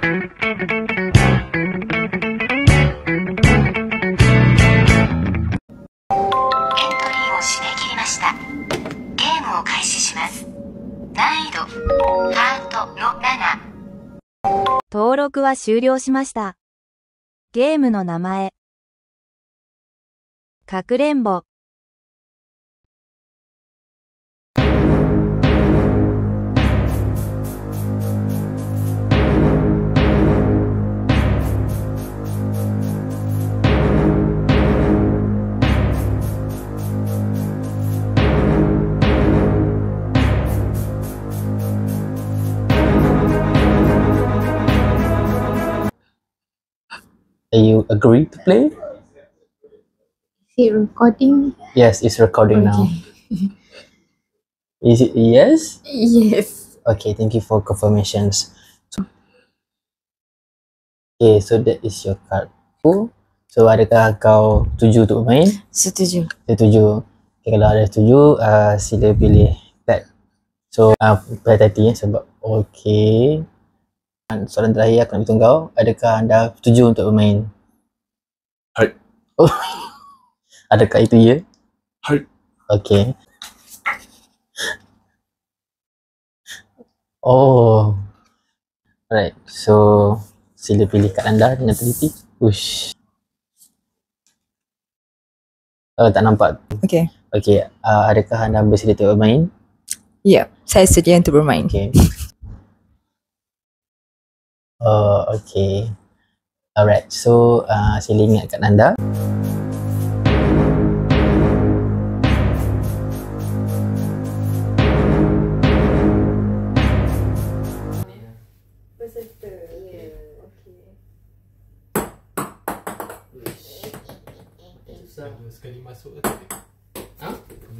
を締め切りました。ゲームを開始します。難易度ハートの7。登録は終了しました。ゲームの名前。かくれんぼ。Are you agree to play? Is it recording? Yes, it's recording now. Is it yes? Yes. Okay, thank you for confirmations. Okay, so that is your card. So adakah kau setuju untuk bermain? Setuju. Setuju. Okay, kalau ada setuju, sila pilih tag. So, berhati-hati sebab okay. Soalan terakhir aku nak beritahu kau, adakah anda setuju untuk bermain? Hai. Oh. Adakah itu ya? Hai. Okay. Oh. Alright, so sila pilih kad anda dengan teliti. Ush. Tak nampak. Okay. Okay, adakah anda bersedia untuk bermain? Ya, saya sedia untuk bermain. Okay. Okay. Alright, so sila ingatkan anda. Peserta. Ya, okey. Susah sekali masuk ke tadi? Ha?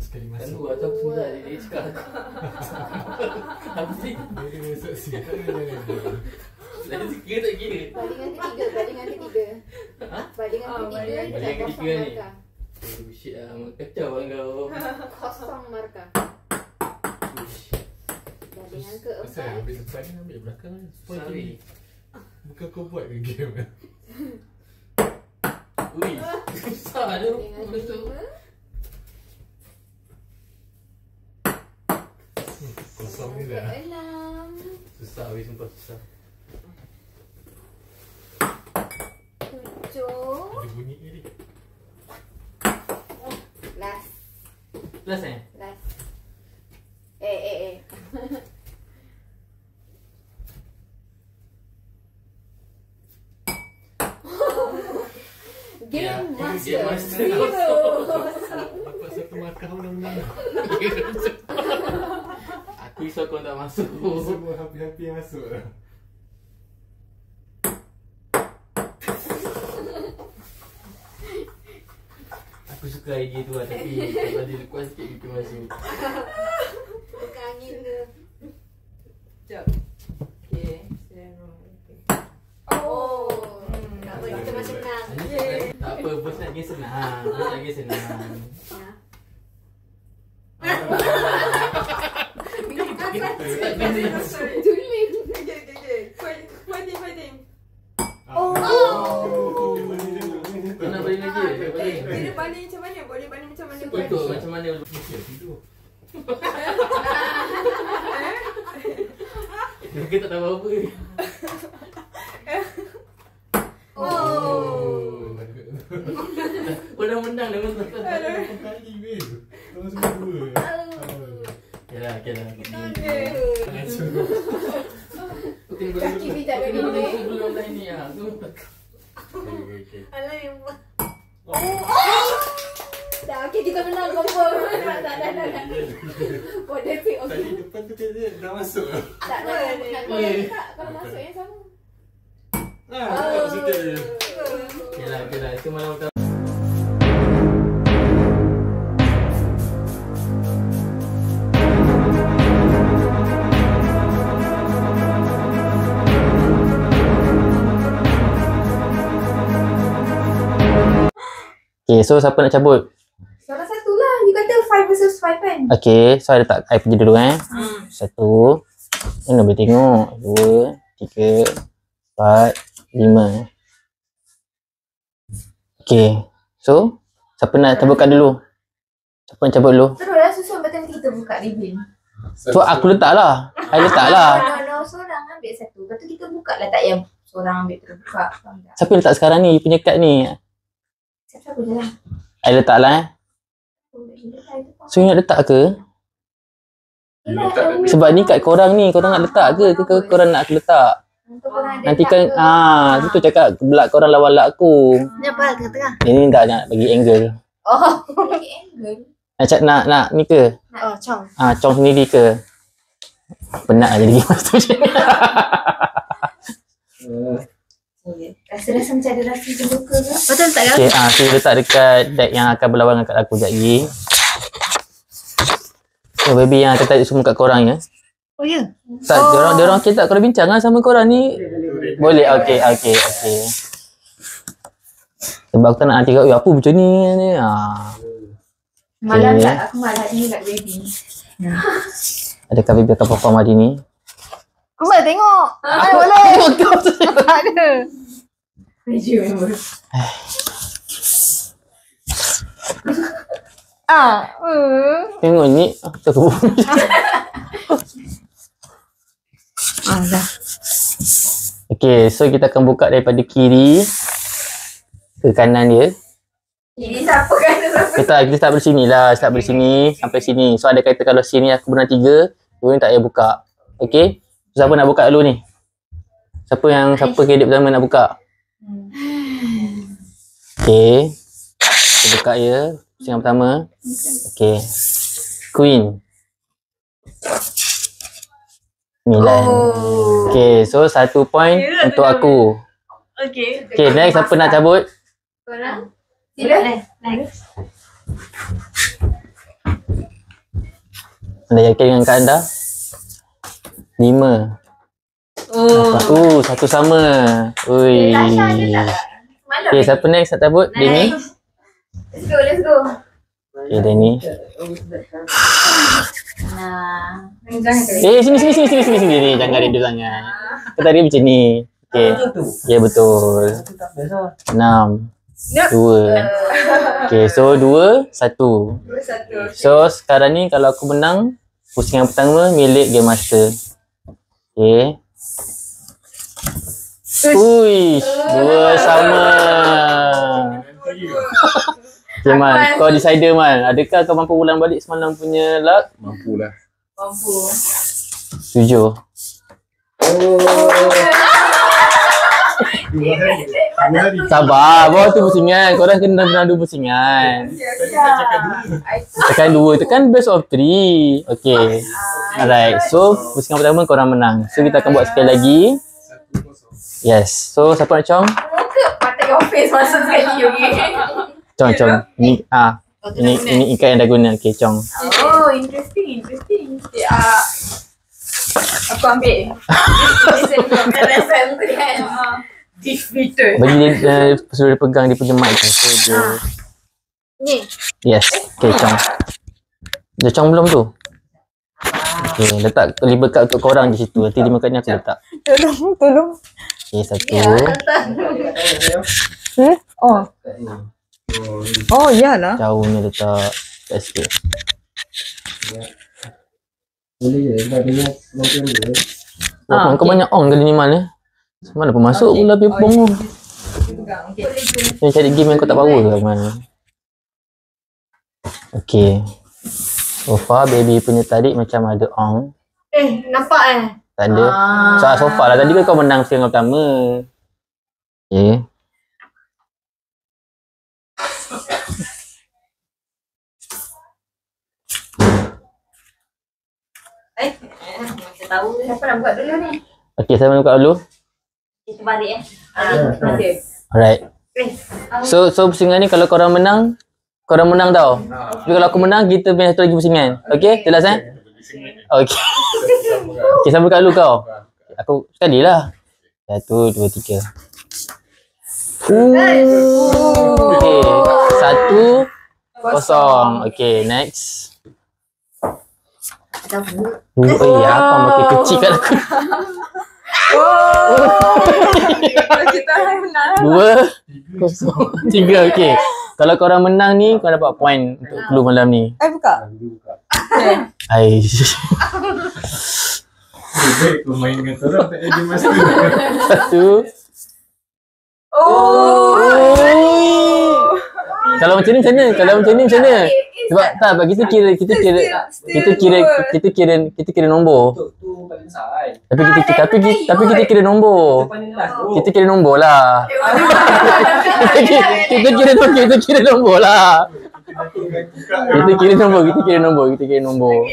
Sekali masuk. Kan gua tahu sudah dia cakap. Apa sih? Dia masuk sini. Lagi kira tak kira. Balingan ketiga. Ha? Balingan ketiga. Balingan ketiga ni. Oh shit lah, kacau lah kau. Kosong markah. Balingan Pasal keempat. ambil depan ni, ambil belakang ni. Sorry. Bukan kau buat ke game kan? Ui, susah tu. Balingan kelima. Kosong ni dah. Keenam. Susah weh, sumpah susah. Tujuh. Ada bunyi ni. Last. Last eh? Last. Game Master. Game Master. Dapat satu markah menang-menang. Aku risau kau tak masuk. Semua hampir-hampir masuk lah. Aku suka idea tu lah, tapi kalau dia kuat sikit kita masuk. Buka angin ke? Sekejap. Okay. Oh. Tak apa, kita masih menang. Tak apa, bos nak game senang. Bos nak game senang. Tulis. Fighting. Oh. Kau nak balik lagi? Balik. Kira baling macam mana? Boleh baling macam mana? Ikut macam mana? Mesti tidur. Kita tak tahu apa. Oh. Kau dah menang dah menang. Kali weh. Tolong semua dua. Okay lah. Kaki bijak kat dinding. Sebelum dah ni lah. Okay. Alah yang buat. Dah okey, kita menang confirm. Tak. Bodoh sih. Tadi depan tu dia dah masuk lah. Tak nak boleh tak kalau masuk yang sama. Tak sikit je. Okay lah. Itu malam utama. Okay, so siapa nak cabut? Salah satu lah. You kata 5 versus 5 kan? Okay, so ada tak I pergi dulu eh? Satu. Mana boleh tengok? Dua, tiga, 4, 5. Okay. So, siapa nak cabutkan dulu? Siapa nak cabut dulu? Terus lah susun betul kita buka ribbon. So, aku letak lah. I letak lah. No, seorang ambil satu. Lepas tu kita buka lah, tak yang seorang ambil terus buka. Faham tak? Siapa yang letak sekarang ni? Punya kad ni. Siapa-siapa je lah. I letak lah So, you nak letak ke? Sebab ni kat korang ni. Korang nak letak ke? Ke korang nak aku letak? Nanti kan, tu cakap belak korang lawan lak aku. Ni apa tengah-tengah? Ini tak nak bagi angle. Oh, angle. Nak ni ke? Oh, Chong. Chong sendiri ke? Penat lah jadi game master je. Rasa-rasa macam ada rasa terbuka ke? Betul tak kan? Okay, so letak dekat deck yang akan berlawan dengan kat aku sekejap lagi. So baby yang akan tarik semua kat korang ya. Oh ya? Tak, diorang okay tak? Korang bincang lah sama korang ni. Boleh, okay. Sebab aku tak nak nanti kat, apa macam ni. Malam Okay. tak? Aku malam ni kat baby. Adakah baby akan perform hari ni? Kumpul tengok. Boleh. Tak ada. Baju member. Tengok ni. Tak kebun. Dah. Okay, so kita akan buka daripada kiri ke kanan dia. Ini siapa kan? Kita start dari sini lah. Start dari sini sampai sini. So ada kata kalau sini aku menang 3, 2 ni tak payah buka. Okay. So, siapa nak buka dulu ni? Siapa kredit pertama nak buka? Okay. Kita buka ya. Yang pertama. Okay. Queen. 9. Okay. So 1 point untuk aku. Okay. Okay. Next siapa nak cabut? Korang? Sila. Next. Anda yakin dengan kak anda? 5. Satu sama. Ui. Okay, siapa next nak cabut? Denny? Let's go. Okay, Denny. Jangan Sini Denny. Jangan rindu sangat. Kita tadi macam ni. Okay. Ya, betul. 6. 2. Okay, so 2, 1. So, sekarang ni kalau aku menang, pusingan pertama milik Game Master. Okay. Ui, 2 sama. Okay, Man. Kau decider, Man. Adakah kau mampu ulang balik semalam punya luck? Mampulah. Mampu. 7. Sabar, bawa tu pusingan. Korang kena menang 2 pusingan. Tekan 2, tekan best of 3. Okay. Alright, so pusingan pertama korang menang. So kita akan buat sekali lagi. Yes, so siapa nak Chong? Patah your face masa sekali, okay? Chong. Ini ikat yang dah guna. Okay, Chong. Oh, interesting. Aku ambil. RSM tu kan. Defeated. Bagi dia, suruh dia pegang dia punya mic tu. So dia, Ni. yes. Okay, Chong. Dia Chong belum tu? Okay, letak 5 kad untuk korang di situ. Nanti 5 kad ni aku letak. Tolong. Okay, 1. Oh, iyalah. Jauh ni letak kat sikit. Kau banyak on kali ni Mal ni. Mana pun masuk pula ping-pong tu. Yang cari game yang kau tak power ke Mal? Okay. So far baby punya tarik macam ada on. Nampak Tak ada. So far lah tadi kan kau menang setengah pertama. Okay. Macam tahu siapa nak buat dulu ni. Okay, saya buka dulu. Kita balik Ada. Alright. So pusingan ni kalau korang menang tau. Tapi kalau aku menang, kita punya satu lagi pusingan. Okay, jelas Okay. Okay, saya buka dulu kau. Aku sekali lah. 1, 2, 3. Okay, 1, 0. Okay, next. Oh ya, apa makin kecil kat aku. Kita menang. 2, 3, okey. Kalau korang menang ni, korang dapat point untuk clue malam ni. Buka. Aish. Baik, kau main dengan korang tak ada masa. 1. Kalau macam ni macam mana? Sebab tak, sebab kita kira nombor. Tapi kita kira nombor. Kita kira nombor lah. Kita kira nombor lah. Kita kira nombor.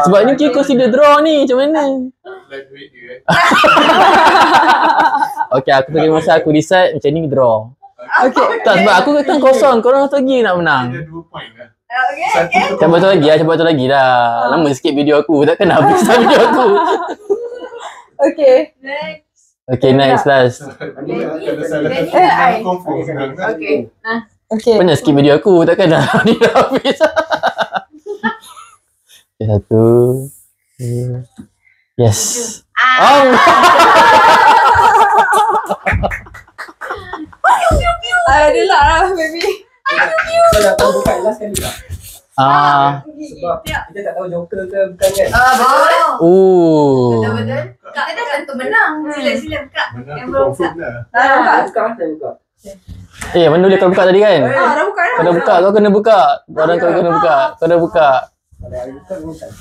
Sebab ni kita consider draw ni, macam mana? Duit dia. Okay, aku bagi masa aku decide macam ni draw. Okay. Tak, sebab aku kata kosong, korang satu lagi nak menang. Ada 2 point lah. Cabar tu lagi lah. Lama sikit video aku, takkan habis lah video aku. Okay. Okay, next last. Kalau salah satu, confirm menang kan? Okay. Banyak skip video aku, takkan dah ni dah habis. Okay, 1, 2. Yes. Oh. Adalah lah, baby. Kau dah tahu bukan last kali tak? Sebab kita tak tahu joker ke bukan kan? Oh. Betul. Kita dah tentu menang. Sila buka. Menang Yang tu belum confirm lah. Buka. Mana boleh kau buka tadi kan? Dah buka dah. Kau dah buka, kau kena buka. Orang kau kena buka. Kau dah buka. Kalau hari bukan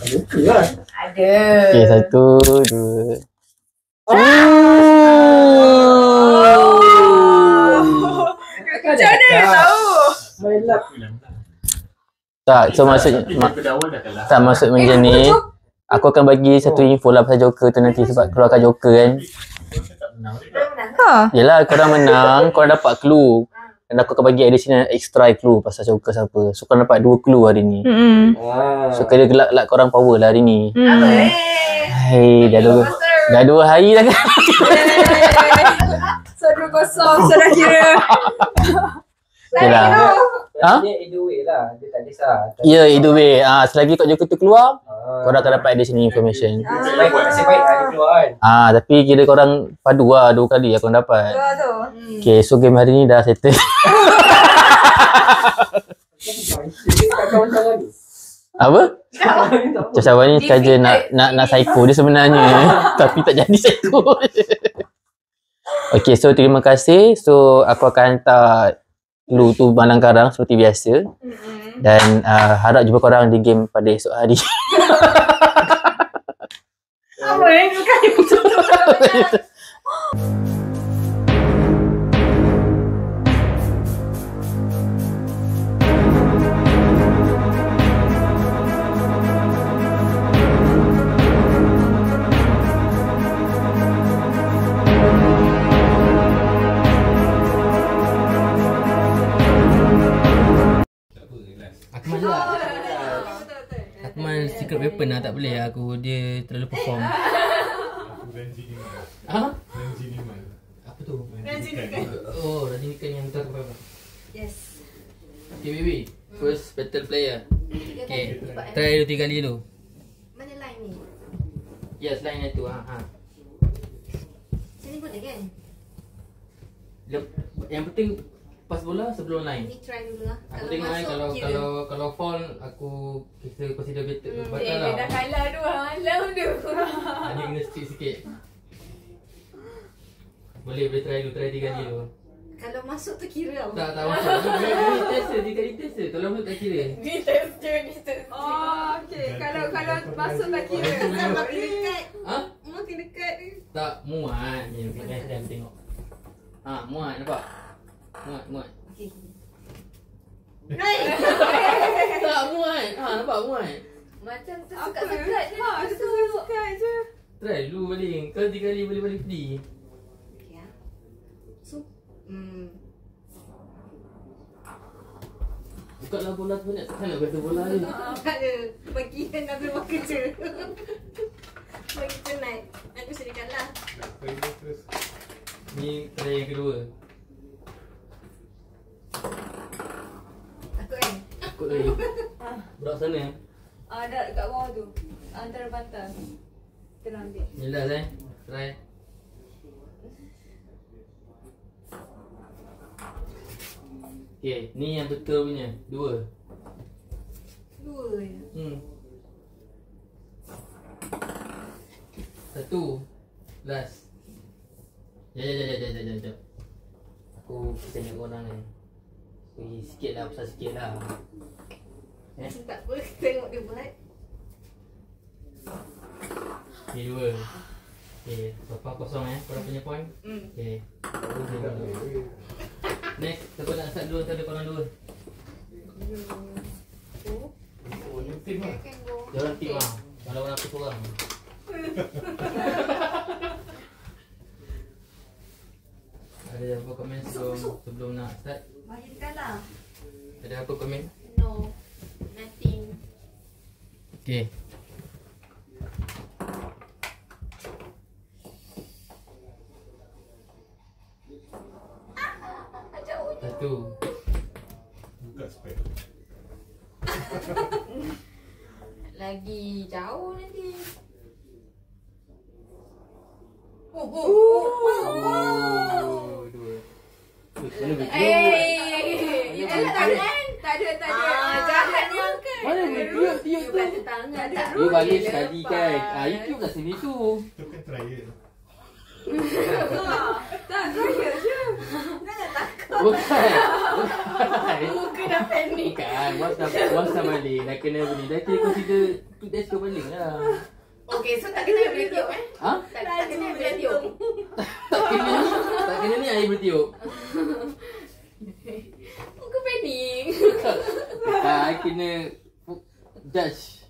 joker lah. Ada. Okay, 1, 2. Macam mana dia tahu? Main lap. Tak, so maksud Daripada awal dah kalah. tak maksud macam ni. Aku akan bagi satu info lah pasal joker tu nanti sebab keluarkan joker kan. Yelah, korang menang, korang dapat clue. Dan aku akan bagi additional extra clue pasal joker siapa. So korang dapat 2 clue hari ni. So kena gelak korang power lah hari ni. Hai, dah 2 hari dah kan. So 2-0 sudah kira. Okay lah. Dia either way lah. Dia tak kisah. Ya, either way. Selagi kat joker tu keluar, korang akan dapat additional information. Nasib baik dia keluar kan. Tapi kira korang padu lah 2 kali yang korang dapat. Tu. Okay, so game hari ni dah settle. Kawan-kawan ni. Apa? Macam Syawal ni saja nak psycho dia sebenarnya. Tapi tak jadi psycho. Okay, so terima kasih. So aku akan hantar clue tu Malang Karang seperti biasa. Dan harap jumpa korang di game pada esok hari. Akmal secret weapon lah, tak boleh lah aku, dia terlalu perform. Aku Ranji ni mana? Ranji ni mana? Apa tu? Ranji ni kan? Oh, Rajinikan yang tak apa. Yes. Okay baby, first battle player. Okay, try 2-3 kali dulu. Mana line ni? Yes, line yang tu. Sini pun kan? Yang penting pas bola sebelum line. Ni try dulu lah. Aku tengok kalau fall aku kita consider better. Batal Dia lah. dah kalah dua. Lawan dia. Hanya kena stick sikit. Boleh try 3 kali dulu. Kalau masuk tu kira apa? Tak masuk. Ni test dia, 3 kali test dia. Kalau masuk tak kira. Ni test je. Oh, okay. Kalau masuk tak kira. Makin dekat. Makin dekat ni. Tak muat. Ni kita tengok. Muat nampak? Muat. Okey. Tak muat. Nampak muat. Macam tersekat-sekat je. Tersekat je. Try dulu baling. Kalau 3 kali boleh balik free. Okey ah. So, Buka lah bola tu banyak. Takkan nak biasa bola ni. tak ada. Bagi kan Nabil buat kerja. Bagi penat. Aku sediakan lah. Terus. Ni try yang kedua. Takut kan? Takut lagi. Berak sana. Ada kat bawah tu. Antara bantal. Kena ambil. Jelas Try. Okay, ni yang betul punya. 2. Dua je. 1. Last. Jap. Aku tengok orang ni. Bagi sikit lah, besar sikit lah. Tak apa, tengok dia buat. Okay, 2. Okay, berapa kosong korang punya point? Okay. Next, siapa nak start dulu? Siapa korang 2? Oh, ni team lah. Diorang team lah. Kalau orang aku seorang. Ada apa komen sebelum nak start? Bahirkan lah. Ada apa komen? No. Nothing. Okay. Satu. Buka spek. Lagi jauh nanti. Oh, 2. Tak ada. Jahatnya kan. Mana tiup tu? Batu tangan. Dia balik sekali kan. YouTube kat sini tu. Itu kan trial. Tak, saya je. Bukan. Muka dah panik. Bukan. Once dah balik. Dah kena beli. Dah kena consider tu that's your balik lah. Okay, so tak kena boleh tiup Ha? Tak kena boleh tiup. Tak kena ni air bertiup. Muka panik. I kena judge.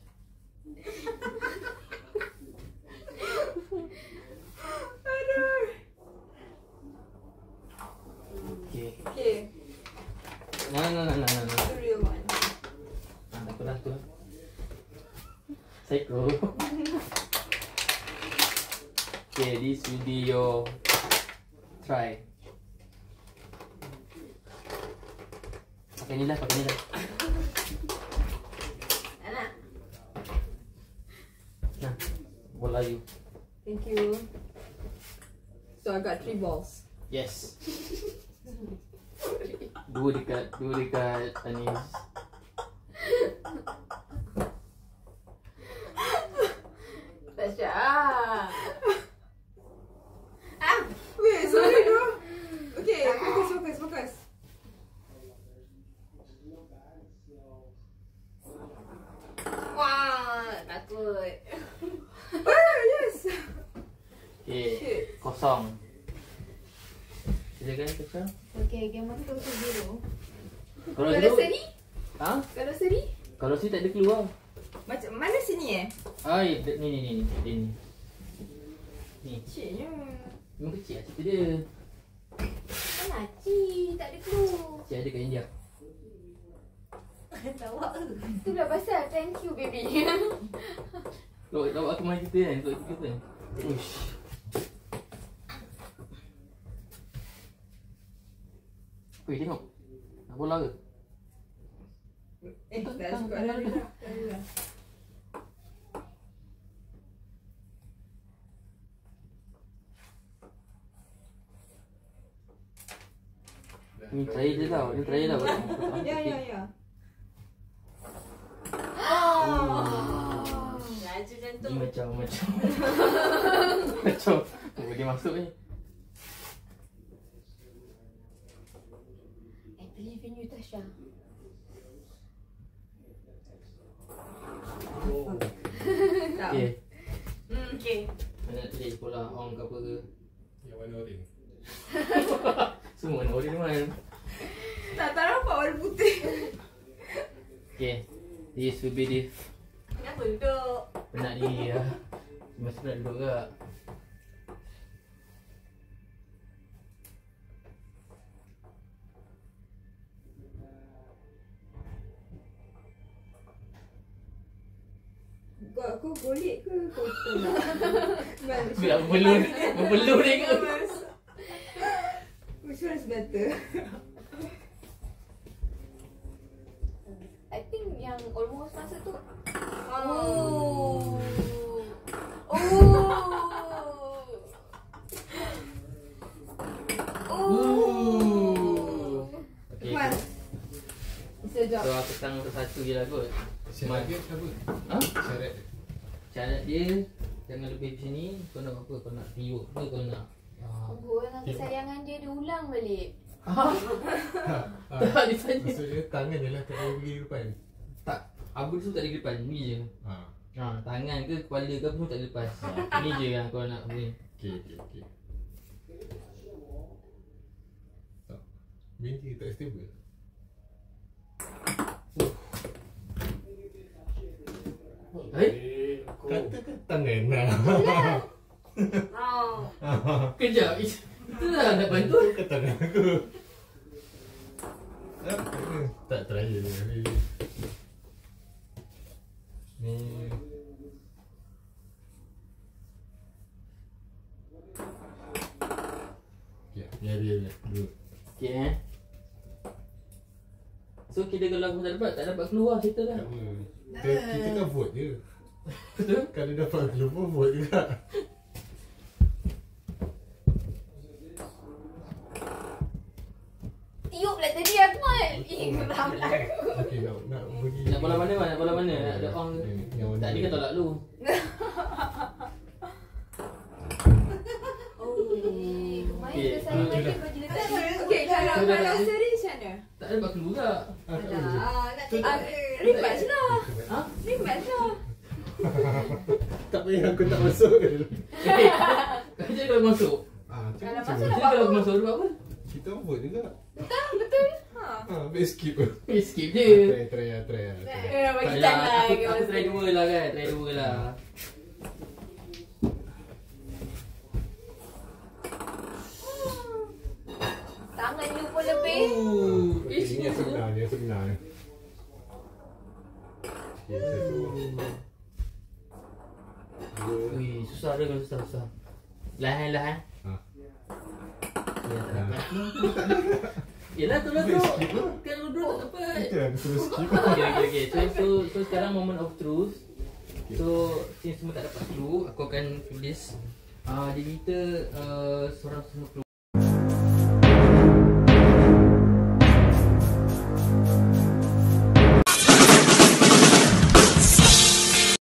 Okay. No. The real one. Tak apalah tu. Psycho. Okay, this will be your try. Pakai ni lah. Anak. Nah, bola you. Thank you. So I got 3 balls. Yes. Dua dekat Anis. Tasha. Wait, sorry bro. Okay, focus. Wah, takut. Yes. Okay, kosong. Silakan Tasha. Okay, game mana kau zero? Kalau Kalau dulu, seri? ha? Kalau seri? Kalau si tak ada keluar. Macam mana sini Ai, ni. Ni. Kecilnya. Memang kecil lah cerita dia. Mana Ci? Tak ada clue. Cik ada kat India. Itulah pasal. Thank you, baby. Lawak aku main cerita kan. Lawak cerita kan. Uish. Weh, tengok. Nak bola ke? Dah suka dah. Ni try je tau. Ya. Laju jantung. Ni macam macam dia masuk ni. I believe in you, Tasha. Okay. Okay. Mana nak tulis bola on ke apa ke? Yang warna oren. Semua nak order mana? Tak nampak warna putih. Okay. This will be the Kenapa duduk? penat ni lah. Masih nak duduk ke? Aku golek ke kotor nak? Biar membelur dia ke? Which one is better? I think yang almost masa tu. Oh. Okay. Mas. Sejak. So aku tang satu je lah kot. Syarat dia apa? Ha? Syarat dia. Syarat dia jangan lebih di sini. Kau nak apa? Kau nak tiup ke kau nak Gua dengan kesayangan dia ulang balik. tak ditanya. Maksudnya tangan je lah tak boleh pergi depan. Tak. Abu tu tak ada di depan. Ni je. Tangan ke kepala ke pun tak ada lepas. Ni je yang kau nak ni. Okey. Tak. Binti tak stable. Katakan tangan lah. Kejap. Itu dah nak bantu. Itu kan tangan aku. Tak try je ni. Ni. Ya dia. Dulu. Okay So kita kalau aku tak dapat keluar cerita Tak lah. apa. Kita kan vote je. Betul? Kalau dapat keluar vote juga. Tiup lah tadi Akmal. Geram lah aku. Okey, nak pergi. Nak bola mana? Nak bola mana? Nak ada orang ke? Yang mana? Tadi kau tolak lu. Main kesayangan dia kau jelas tadi. Okey, kalau So, dah- kalau seri macam mana? Tak ada dapat keluar tak? Alah, nak rematch lah. Ha? Rematch lah. Tak payah aku tak masuk ke dulu. Kau je kalau masuk. Kalau cuba. masuk Jadi nak kalau buat aku apa? masuk dapat apa? Kita vote juga. Betul. Baik skip. Skip je. Try. Bagi Tak time lah, lah. aku try dua lah kan. Try dua lah. Tangan you pun lebih. Ini yang sebenar. Okay, satu. Dua. Ui, susah dia kalau susah. Lahan. Ha. Ya, tak dapat. Yelah tu lah tu. Kan dua tak dapat. Kita ada suruh skip. Okay. So sekarang moment of truth. So since semua tak dapat clue, aku akan tulis. Dia minta seorang semua clue.